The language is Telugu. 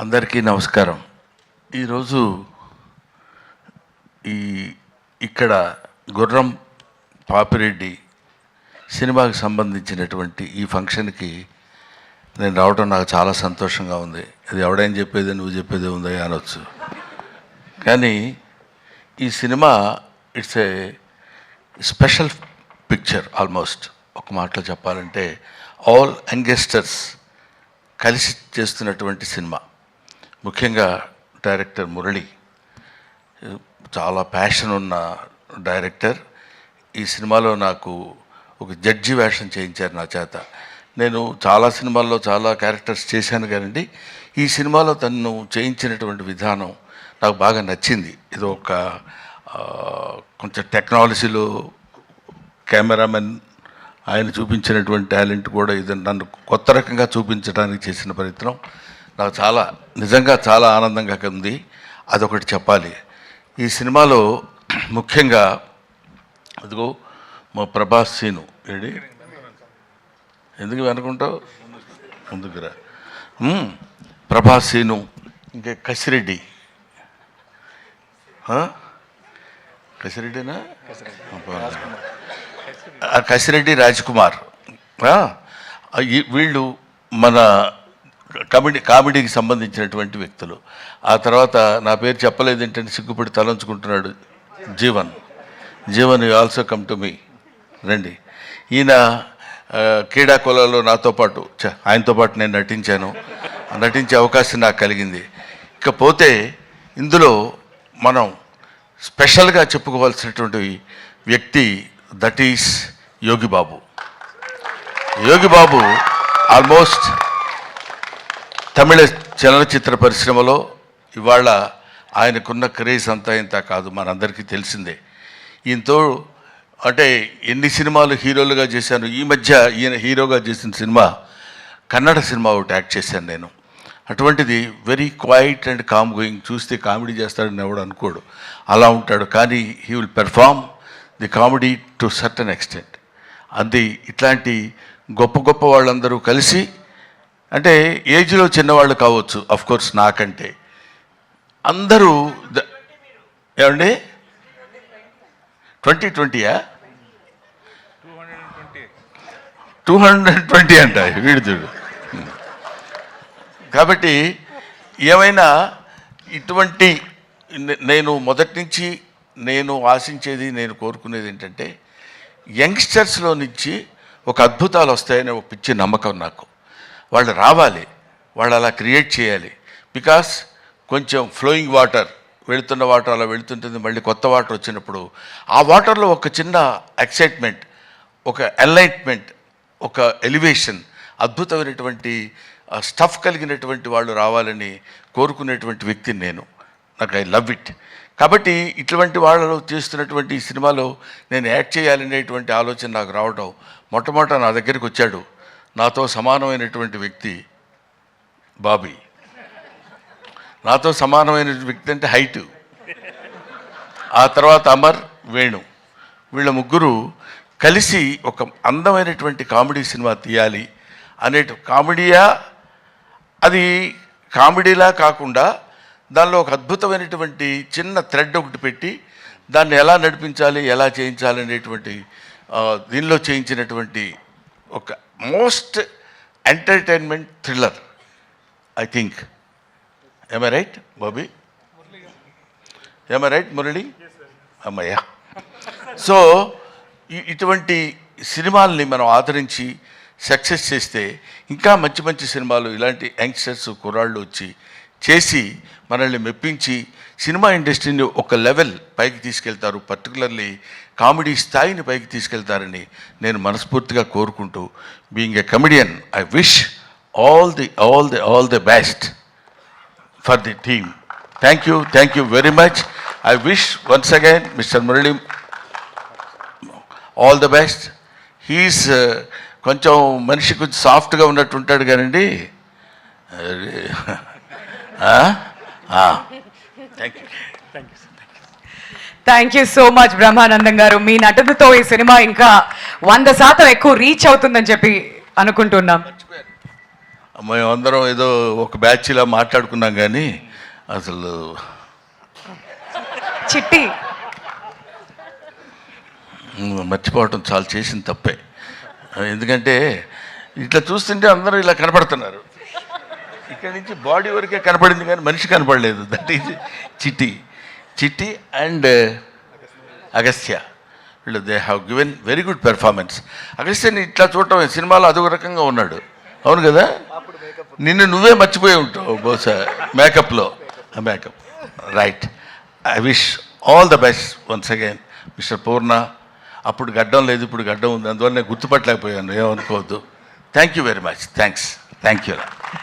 అందరికీ నమస్కారం. ఈరోజు ఇక్కడ గుర్రం పాపిరెడ్డి సినిమాకి సంబంధించినటువంటి ఈ ఫంక్షన్కి నేను రావడం నాకు చాలా సంతోషంగా ఉంది. అది ఎవడైనా చెప్పేది నువ్వు చెప్పేదే ఉందా అనొచ్చు, కానీ ఈ cinema it's a special picture. Almost ఒక మాటలో చెప్పాలంటే ఆల్ యంగస్టర్స్ కలిసి చేస్తున్నటువంటి సినిమా. ముఖ్యంగా డైరెక్టర్ మురళి చాలా ప్యాషన్ ఉన్న డైరెక్టర్. ఈ సినిమాలో నాకు ఒక జడ్జి వేషం చేయించారు నా చేత. నేను చాలా సినిమాల్లో చాలా క్యారెక్టర్స్ చేశాను కానండి, ఈ సినిమాలో తను చేయించినటువంటి విధానం నాకు బాగా నచ్చింది. ఇది ఒక కొంచెం టెక్నాలజీలో కెమెరామెన్ ఆయన చూపించినటువంటి టాలెంట్ కూడా ఇది నన్ను కొత్త రకంగా చూపించడానికి చేసిన ప్రయత్నం నాకు చాలా నిజంగా చాలా ఆనందంగా ఉంది. అదొకటి చెప్పాలి. ఈ సినిమాలో ముఖ్యంగా అదిగో మా ప్రభాస్ సీను ఏడి ఎందుకు అనుకుంటావు ముందుకురా, ప్రభాస్ సీను, ఇంకా కసిరెడ్డి కసిరెడ్డినా కసిరెడ్డి రాజ్కుమార్, వీళ్ళు మన కామెడీకి సంబంధించినటువంటి వ్యక్తులు. ఆ తర్వాత నా పేరు చెప్పలేదు ఏంటంటే సిగ్గుపడి తలంచుకుంటున్నాడు Jeevan. You also come to me, రండి. ఈయన క్రీడాకులలో నాతో పాటు ఆయనతో పాటు నేను నటించే అవకాశం నాకు కలిగింది. ఇకపోతే ఇందులో మనం స్పెషల్గా చెప్పుకోవాల్సినటువంటి వ్యక్తి that is Yogi Babu. Yogi Babu almost తమిళ చలనచిత్ర పరిశ్రమలో ఇవాళ ఆయనకున్న క్రేజ్ అంతా ఇంత కాదు, మనందరికీ తెలిసిందే. ఈయనతో అంటే ఎన్ని సినిమాలు హీరోలుగా చేశాను. ఈ మధ్య ఈయన హీరోగా చేసిన సినిమా కన్నడ సినిమా ఒకటి యాక్ట్ చేశాను నేను. అటువంటిది very quiet and calm going. చూస్తే కామెడీ చేస్తాడని ఎవడు అనుకోడు, అలా ఉంటాడు. కానీ he will perform the comedy to certain extent. అది ఇట్లాంటి గొప్ప గొప్ప వాళ్ళందరూ కలిసి, అంటే ఏజ్లో చిన్నవాళ్ళు కావచ్చు అఫ్కోర్స్ నాకంటే, అందరూ ఏమండి 2020యా 220 అంట వీడిదుడు. కాబట్టి ఏమైనా ఇటువంటి నేను మొదటి నుంచి నేను ఆశించేది, నేను కోరుకునేది ఏంటంటే యంగ్స్టర్స్లో నుంచి ఒక అద్భుతాలు వస్తాయనే ఒక పిచ్చి నమ్మకం నాకు. వాళ్ళు రావాలి, వాళ్ళు అలా క్రియేట్ చేయాలి. బికాస్ కొంచెం ఫ్లోయింగ్ వాటర్, వెళుతున్న వాటర్ అలా వెళుతుంటుంది, మళ్ళీ కొత్త వాటర్ వచ్చినప్పుడు ఆ వాటర్లో ఒక చిన్న ఎక్సైట్మెంట్, ఒక ఎన్లైట్మెంట్, ఒక ఎలివేషన్, అద్భుతమైనటువంటి స్టఫ్ కలిగినటువంటి వాళ్ళు రావాలని కోరుకునేటువంటి వ్యక్తిని నేను. నాకు ఐ లవ్ ఇట్. కాబట్టి ఇటువంటి వాళ్ళలో చేస్తున్నటువంటి ఈ సినిమాలో నేను యాక్ట్ చేయాలనేటువంటి ఆలోచన నాకు రావడం, మొట్టమొదట నా దగ్గరికి వచ్చాడు నాతో సమానమైనటువంటి వ్యక్తి బాబీ. నాతో సమానమైన వ్యక్తి అంటే హైటు. ఆ తర్వాత అమర్, వేణు, వీళ్ళ ముగ్గురు కలిసి ఒక అందమైనటువంటి కామెడీ సినిమా తీయాలి అనే కామెడీయా, అది కామెడీలా కాకుండా దానిలో ఒక అద్భుతమైనటువంటి చిన్న థ్రెడ్ ఒకటి పెట్టి దాన్ని ఎలా నడిపించాలి, ఎలా చేయించాలి అనేటువంటి దీనిలో చేయించినటువంటి ఒక most entertainment thriller I think. Am I right, Bobby? Am I right, Murali? అమ్మయ్యా. సో ఇటువంటి సినిమాల్ని మనం ఆదరించి సక్సెస్ చేస్తే ఇంకా మంచి మంచి సినిమాలు ఇలాంటి యంగ్స్టర్స్ కుర్రాళ్ళు వచ్చి చేసి మనల్ని మెప్పించి సినిమా ఇండస్ట్రీని ఒక లెవెల్ పైకి తీసుకెళ్తారు, పర్టికులర్లీ కామెడీ స్థాయిని పైకి తీసుకెళ్తారని నేను మనస్ఫూర్తిగా కోరుకుంటూ, being a comedian, I wish all the best for the team. Thank you very much. I wish once again Mr. Murali all the best. He's కొంచెం మనిషి కొంచెం సాఫ్ట్గా ఉన్నట్టు ఉంటాడు కానండి. Thank you so much Brahmanandam గారు. మీ నటనతో ఈ సినిమా ఇంకా 100% ఎక్కువ రీచ్ అవుతుందని చెప్పి అనుకుంటున్నాం. మేమందరం ఏదో ఒక బ్యాచ్లా మాట్లాడుకున్నాం కానీ అసలు చిట్టి మర్చిపోవటం చాలా చేసిన తప్పే. ఎందుకంటే ఇట్లా చూస్తుంటే అందరూ ఇలా కనపడుతున్నారు, ఇక్కడి నుంచి బాడీ వరకే కనపడింది కానీ మనిషి కనపడలేదు. That is Chitti and Agastya. వీళ్ళు they have given very good performance. అగస్త్యని ఇట్లా చూడటం సినిమాలో అదొక రకంగా ఉన్నాడు, అవును కదా? నిన్ను నువ్వే మర్చిపోయి ఉంటావు బహుశా మేకప్లో. Makeup right. I wish all the best once again mister Purna. అప్పుడు గడ్డం లేదు, ఇప్పుడు గడ్డం ఉంది, అందువల్ల నేను గుర్తుపట్టలేకపోయాను, ఏమనుకోవద్దు. Thank you very much. Thank you.